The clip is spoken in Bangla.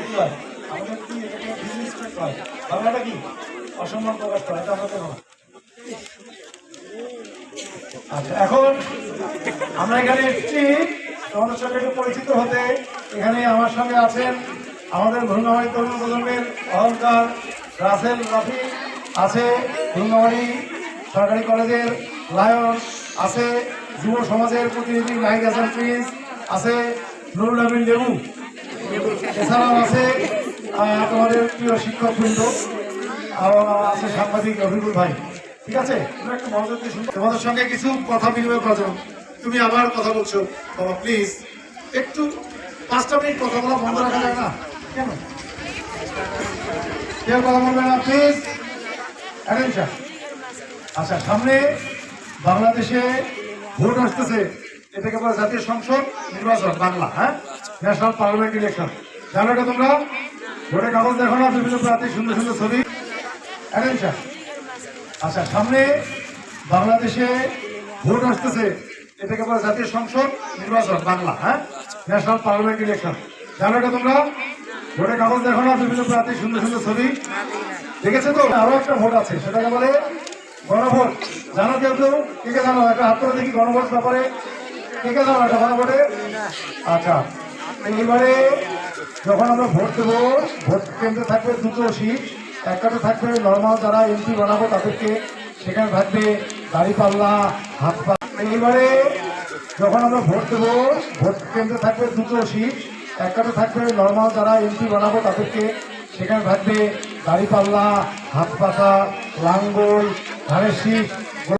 কি হয়? আমাদের কি এটাকে ডিসরেসপেক্ট হয়? বাংলাটা কি অসম্মান প্রকাশ করা, এটা আমরা কেন? আচ্ছা, এখন আমরা এখানে এসেছি তোমাদের সঙ্গে একটু পরিচিত হতে। এখানে আমার সঙ্গে আছেন আমাদের ভুরুঙ্গামারী তরুণ প্রজন্মের অহংকার রাসেল রাফি, আছে ভুরুঙ্গামারী সরকারি কলেজের লায়ন, আছে যুব সমাজের প্রতিনিধি নাহিদ হাসান প্রিন্স, আছে নুরুল আমিন লেবু, এছাড়াও আছে তোমাদের প্রিয় শিক্ষকবৃন্দ, আছে সাংবাদিক রফিকুল ভাই। ঠিক আছে, তুমি একটু মনোযোগ দিয়ে শুনবে। তোমাদের সঙ্গে কিছু কথা বিনিময় করা যাবে। তুমি আবার কথা বলছো বাবা, প্লিজ একটু 5টা মিনিট কথা বলা বন্ধ রাখা যায় না? কেন কেউ কথা বলবে না প্লিজ? অ্যাটেনশন। আচ্ছা, সামনে বাংলাদেশে ভোট আসতেছে, এটাকে বলা জাতীয় সংসদ নির্বাচন, বাংলা, হ্যাঁ, ন্যাশনাল পার্লামেন্ট ইলেকশন। জানো এটা তোমরা? ভোটের কাগজ দেখো না, বিভিন্ন প্রার্থী সুন্দর সুন্দর ছবি। অ্যাটেনশন। আচ্ছা, সামনে বাংলাদেশে ভোট আসতেছে, এটাকে বলা জাতীয় সংসদ নির্বাচন, বাংলা, হ্যাঁ, ন্যাশনাল পার্লামেন্ট ইলেকশন। জানো এটা তোমরা? ভোটের কাগজ দেখো না, বিভিন্ন প্রার্থী সুন্দর সুন্দর ছবি। দেখেছে তো? আরো একটা ভোট আছে, সেটাকে বলে গণভোট। জানো কেউ কেউ? কে কে জানো? একটা হাত করে দেখি গণভোট ব্যাপারে। কে কে জানো এটা গণভোটে? আচ্ছা, এইবারে যখন আমরা ভোট দেবো, ভোট কেন্দ্রে থাকবে 2টো সিট। একটাতে থাকবে নর্মাল যারা এমপি বানাবো তাদেরকে, সেখানে থাকবে দাঁড়িপাল্লা, হাত পা। এইবারে যখন আমরা ভোট দেবো, ভোট কেন্দ্রে থাকবে 2টো সিট। একটাতে থাকবে নর্মাল যারা এমপি বানাবো তাদেরকে, সেখানে থাকবে দাঁড়িপাল্লা, হাত পাতা, লাঙ্গল, ধানের শীষ,